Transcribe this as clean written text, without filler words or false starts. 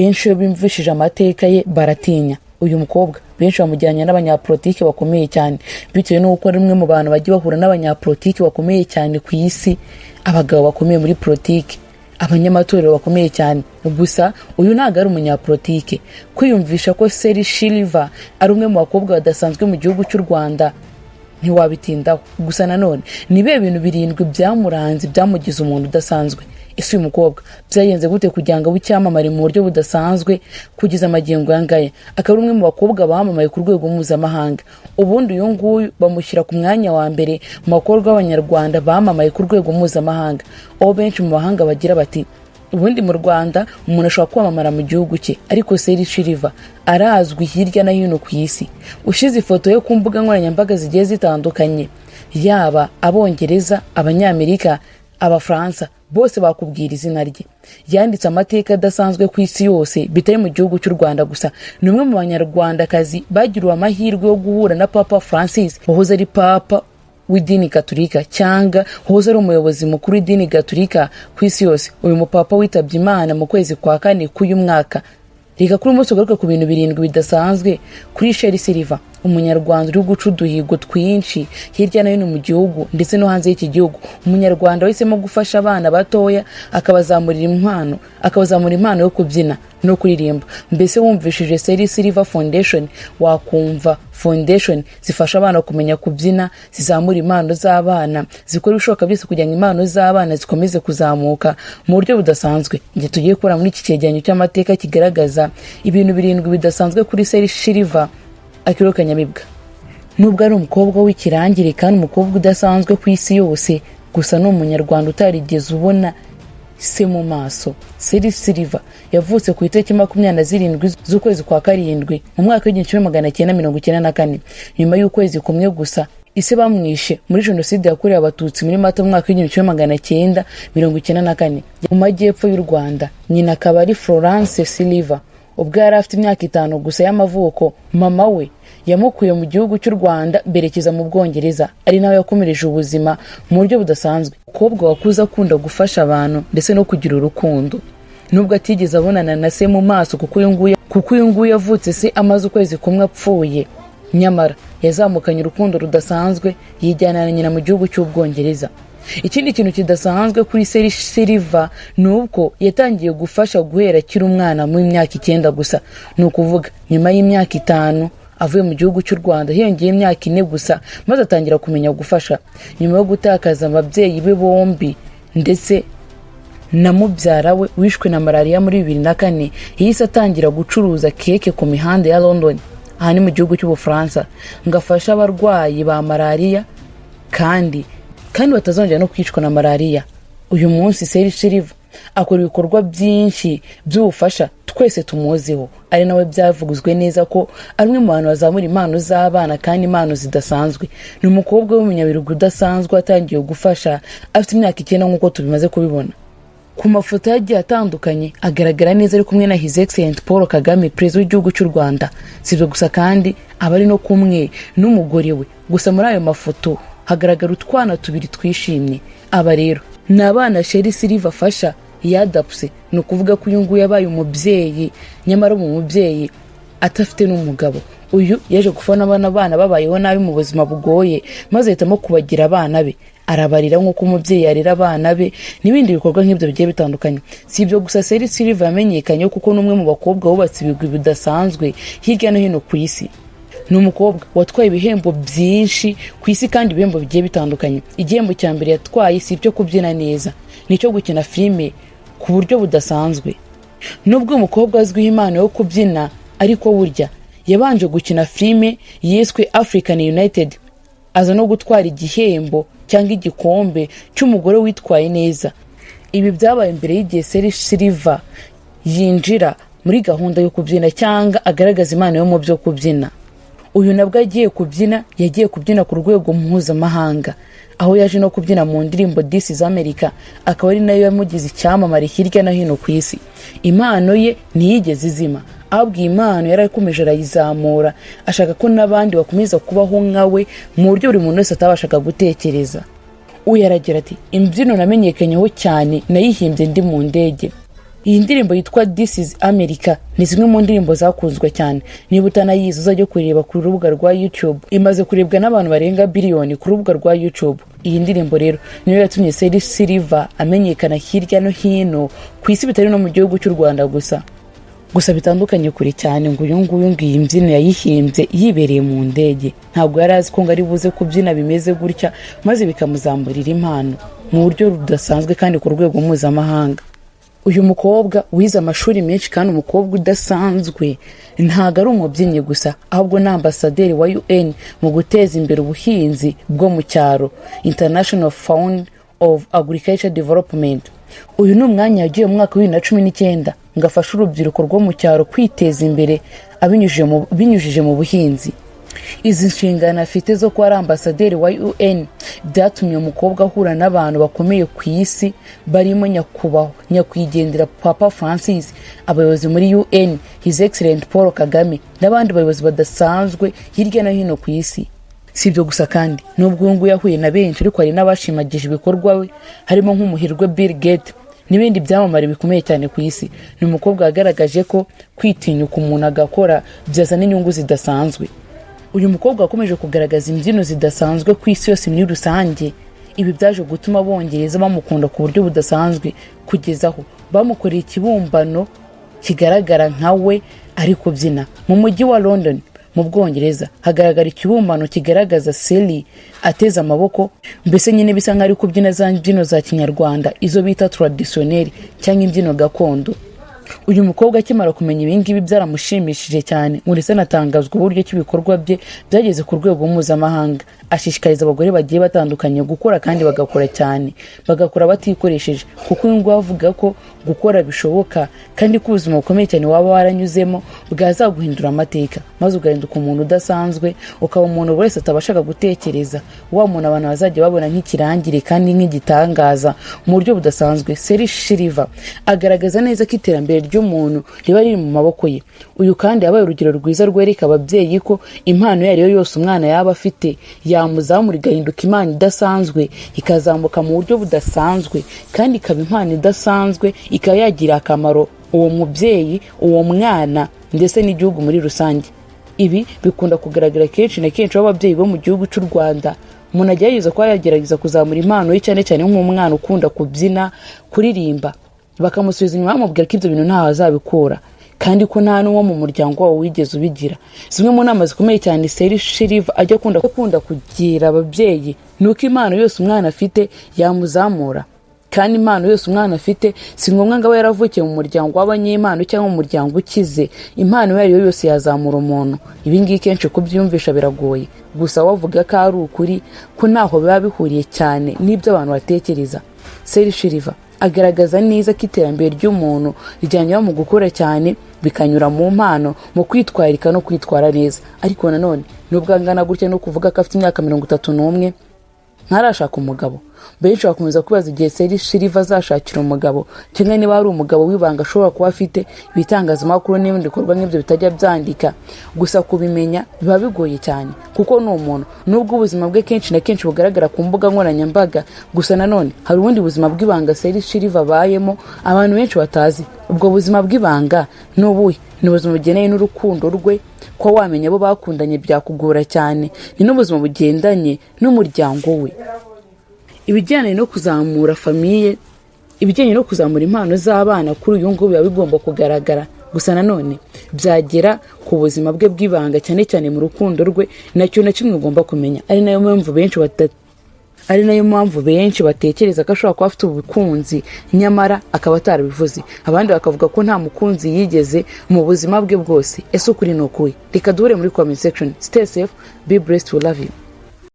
benshi iyo bimvishije amateka ye baratinya. Uyu mukobwa benshi bamujyanye n'abanyapolitiki bakomeye cyane bitewe n'uko ari umwe mu bantu bagiye bahura n'abanyapolitiki bakomeye cyane ku isi, abagabo bakomeye muri politiki, abanyamatorero bakomeye cyane. Gusa uyu ntabwo ari umunyapolitike. Kwiyumvisha ko Seri Shiliva ari umwe mu bakobwa badasanzwe mu gihugu cy'u Rwanda ntiwabitindaho. Gusa nanone ni bihe bintu birindwi byamuranze byamugize umuntu udasanzwe. Ese uyu mukobwa byagenze gute kugira ngo abe icyamamare mu buryo budasanzwe kugeza amagingo yangaya? Akaba ari umwe mu bakobwa bamamaye ku rwego mpuzamahanga. Ubundi uyu nguyu bamushyira ku mwanya wa mbere mu bakobwa b'abanyarwanda bamamaye ku rwego mpuzamahanga, aho benshi mu bahanga bagira bati ubundi mu Rwanda umuntu ashobora kwamamara mu gihugu cye, ariko Seri Shiliva arazwi hirya no hino ku isi. Ushize ifoto yo ku mbuga nkoranyambaga zigiye zitandukanye, yaba Abongereza, Abanyamerika, Abafaransa, bose bakubwira izina rye. Yanditse amateka adasanzwe ku isi yose bitari mu gihugu cy'u Rwanda gusa. Ni umwe mu banyarwandakazi bagiriwe amahirwe yo guhura na Papa Francis, wahoze ari papa w'idini Gatulika cyangwa wahoze ari umuyobozi mukuru w'idini Gatulika ku isi yose. Uyu mupapa witabye Imana mu kwezi kwa kane k'uyu mwaka. Reka kuri umunsi ugaruka ku bintu birindwi bidasanzwe kuri Seri Shiliva, umunyarwanda uri guca uduhigo twinshi hirya no hino mu gihugu ndetse no hanze y'iki gihugu. Umunyarwanda wahisemo gufasha abana batoya akabazamura impano yo kubyina no kuririmba. Mbese wumvishije Seri Shiliva Foundation, wakumva foundation zifasha abana kumenya kubyina, zizamura impano z'abana, zikora ibishoboka byose kugira ngo impano z'abana zikomeze kuzamuka mu buryo budasanzwe. Nge tugiye gukora muri iki cyegeranyo cy'amateka kigaragaza ibintu birindwi bidasanzwe kuri Seri Shiliva Akiro Kanyamibwa. Nubwo ari umukobwa w'ikirangire kandi umukobwa udasanzwe ku isi yose, gusa ni umunyarwanda utarigeze ubona se mu maso. Seri Shiliva yavutse ku itariki 27 z'ukwezi kwa karindwi mu mwaka w'1994, nyuma y'ukwezi kumwe gusa ise bamwishe muri jenoside yakorewe abatutsi muri Mata mu mwaka w'1994 mu majyepfo y'u Rwanda. Nyina akaba ari Florence Shiliva. Ubwo yari afite imyaka 5 gusa y'amavuko, mama we yamukuye mu gihugu cy'u Rwanda berekeza mu Bwongereza, ari nawe yakomereje ubuzima mu buryo budasanzwe. Umukobwa wakuze akunda gufasha abantu ndetse no kugira urukundo. Nubwo atigeze abonana na se mu maso kuko uyu nguyu yavutse se amaze ukwezi kumwe apfuye, nyamara yazamukanye urukundo rudasanzwe yijyana na nyina mu gihugu cy'Ubwongereza. Ikindi kintu kidasanzwe kuri Seri Shiliva ni uko yatangiye gufasha guhera akiri umwana mu myaka 9 gusa. Ni ukuvuga nyuma y'imyaka 5 avuye mu gihugu cy'u Rwanda hiyongeye imyaka 4 gusa maze atangira kumenya gufasha. Nyuma yo gutakaza ababyeyi be bombi ndetse na mubyara we wishwe na malaria muri 2004, yahise atangira gucuruza keke ku mihanda ya London, aha ni mu gihugu cy'Ubufaransa, ngafasha abarwayi ba malaria kandi batazongera no kwicwa na malaria. Uyu munsi Seri Shiliva akora ibikorwa byinshi by'ubufasha twese tumuziho, ari nawe byavuguzwe neza ko ari umwe mu bantu bazamura impano z'abana kandi impano zidasanzwe. Ni umukobwa w'umunyabirungu udasanzwe atangiye gufasha afite imyaka 9 nk'uko tubimaze kubibona. Ku mafoto yagiye atandukanye agaragara neza ari kumwe na His Excellence Paul Kagame, perezida w'igihugu cy'u Rwanda. Sibyo gusa kandi abari no kumwe n'umugore we. Gusa muri ayo mafoto hagaragara utwana tubiri twishimye. Aba rero ni abana Seri Shiliva afasha yadapse. Ni ukuvuga ko uyu nguyu yabaye umubyeyi, nyamara mu mubyeyi atafite n'umugabo. Uyu yaje gufana abana babayeho nabi mu buzima bugoye, maze ahitamo kubagira abana be, arabarira nk'uko umubyeyi arera abana be, n'ibindi bikorwa nk'ibyo bigiye bitandukanye. Si ibyo gusa, Seri Shiliva yamenyekanye kuko n'umwe mu bakobwa bubatse ibigwi bidasanzwe hirya no hino ku isi. Ni umukobwa watwaye ibihembo byinshi ku isi kandi ibihembo bigiye bitandukanye. Igihembo cya mbere yatwaye si ibyo kubyina neza, nicyo gukina filime ku buryo budasanzwe. Nubwo umukobwa azwiho impano yo kubyina, ariko burya yabanje gukina filime yiswe African United, aza no gutwara igihembo cyangwa igikombe cy'umugore witwaye neza. Ibi byabaye mbere y'igihe Seri Shiliva yinjira muri gahunda yo kubyina cyangwa agaragaza impano yo mu byo kubyina. Uyu nabwo yagiye kubyina ku rwego mpuzamahanga, aho yaje no kubyina mu ndirimbo This is America, akaba ari nayo yamugize icyamamare hirya no hino ku isi. Impano ye ntiyigeze izima, ahubwo impano yarakomeje arayizamura, ashaka ko n'abandi bakomeza kubaho nkawe mu buryo buri muntu wese atabashaga gutekereza. Uyu aragira ati, imbyino namenyekanyeho cyane nayihimbye ndi mu ndege. Iyi ndirimbo yitwa This is America ni zimwe mu ndirimbo zakunzwe cyane. Niba utanayizi uzajya kureba ku rubuga rwa YouTube. Imaze kurebwa n'abantu barenga biliyoni ku rubuga rwa YouTube. Iyi ndirimbo rero niyo yatumye Seri Silver amenyekana hirya no hino ku isi, bitari no mu gihugu cy'u Rwanda gusa bitandukanye kure cyane. ngo uyu iyi mbyino yayihimbye yibereye mu ndege. Ntabwo yari azi ko ngo ari buze kubyina bimeze gutya, maze bikamuzamurira impano mu buryo budasanzwe kandi ku rwego mpuzamahanga. Uyu mukobwa wize amashuri menshi kandi umukobwa udasanzwe, ntago ari umubyinnyi gusa, ahubwo ni ambasaderi wa UN mu guteza imbere ubuhinzi bwo mu cyaro, International Fund of Agriculture Development. Uyu ni umwanya yagiye mu mwaka wa 2019 ngo afashe urubyiruko rwo mu cyaro kwiteza imbere binyujije mu buhinzi. Izi nshingano afite zo kuba ari ambasaderi wa UN byatumye umukobwa ahura n'abantu bakomeye ku isi, barimo nyakwigendera Papa Francis, abayobozi muri UN, His Excellent Paul Kagame n'abandi bayobozi badasanzwe hirya no hino ku isi. Si ibyo gusa kandi, nubwo uyu yahuye na benshi ariko hari n'abashimagije ibikorwa we, harimo nk'umuhirwe Bill Gates n'ibindi byamamare bikomeye cyane ku isi. Ni umukobwa yagaragaje ko kwitinyuka umuntu agakora byazana inyungu zidasanzwe. Uyu mukobwa akomeje kugaragaza imbyino zidasanzwe ku isi yose muri rusange. Ibi byaje gutuma Abongereza bamukunda ku buryo budasanzwe, kugeza aho bamukoreye ikibumbano kigaragara nka we ari kubyina. Mu mujyi wa London mu Bwongereza hagaragara ikibumbano kigaragaza Seri ateza amaboko, mbese nyine bisa nk'ari kubyina za mbyino za Kinyarwanda, izo bita traditionnel cyangwa imbyino gakondo. Uyu mukobwa akimara kumenya ibingibi byaramushimishije cyane, ndetse anatangazwa uburyo cy'ibikorwa bye byageze ku rwego mpuzamahanga. Ashishikariza abagore bagiye batandukanye gukora kandi bagakora cyane, bagakora batikoresheje, kuko uyu avuga ko gukora bishoboka kandi ko ubuzima bukomeye cyane waba waranyuzemo bwazaguhindura amateka, maze ugahinduka umuntu udasanzwe, ukaba umuntu wese atabashaga gutekereza, wa muntu abantu bazajya babona nk'ikirangire kandi nk'igitangaza mu buryo budasanzwe. Seri Silver agaragaza neza ko iterambere ry'umuntu riba riri mu maboko ye. Uyu kandi yabaye urugero rwiza rwereka ababyeyi ko impano yari yo yose umwana yaba afite yamuzamura igahinduka impano idasanzwe, ikazamuka mu buryo budasanzwe kandi ikaba impano idasanzwe, ikaba yagira akamaro uwo mubyeyi, uwo mwana ndetse n'igihugu muri rusange. Ibi bikunda kugaragara kenshi na kenshi ababyeyi bo mu gihugu cy'u Rwanda. Umuntu agerageza kuba yagerageza kuzamura impano ye, cyane cyane nk'umwana ukunda kubyina, kuririmba, bakamusubiza inyuma bamubwira ko ibyo bintu ntaho azabikura kandi ko nta n'uwo mu muryango wawe wigeze ubigira. Zimwe mu nama zikomeye cyane Seri Silver ajya akunda kugira ababyeyi nuko impano yose umwana afite yamuzamura, kandi impano yose umwana afite si ngombwa ngo abe yaravukiye mu muryango w'abanyempano cyangwa mu muryango ukize. Impano iyo yose yazamura umuntu. Ibi ngibi kenshi kubyumvisha biragoye, gusa wavuga ko ari ukuri, ko ntaho biba bihuriye cyane n'ibyo abantu batekereza. Seri Silver agaragaza neza ko iterambere ry'umuntu rijyanye mu gukora cyane, bikanyura mu mpano, mu kwitwarika no kwitwara neza. Ariko nanone nubwo angana gutya no kuvuga ko afite imyaka 31 ntarashaka umugabo, benshi bakomeza kubaza igihe Seri Silver azashakira umugabo, cyangwa niba ari umugabo wibanga ashobora kuba afite. Ibitangazamakuru n'ibindi bikorwa nk'ibyo bitajya byandika, gusa kubimenya biba bigoye cyane kuko ni umuntu, nubwo ubuzima bwe kenshi na kenshi bugaragara ku mbuga nkoranyambaga, gusa nanone hari ubundi buzima bw'ibanga Seri Silver abayemo abantu benshi batazi. Ubwo buzima bw'ibanga ni ubuhe? Ni ubuzima bugendanye n'urukundo rwe, ko wamenya abo bakundanye byakugora cyane, ni n'ubuzima bugendanye n'umuryango we. Ibijyanye no kuzamura famiye, ibijyanye no kuzamura impano z'abana kuri uyu nguyu biba bigomba kugaragara, gusa nanone byagera ku buzima bwe bw'ibanga, cyane cyane mu rukundo rwe, nacyo na kimwe ugomba kumenya. Ari nayo mpamvu benshi batekereza ko ashobora kuba afite ubukunzi nyamara akaba atarabivuze. Abandi bakavuga ko nta mukunzi yigeze mu buzima bwe bwose. Ese ukuri ni ukuye? Reka duhure muri comment section. Stay safe, be blessed, we love you.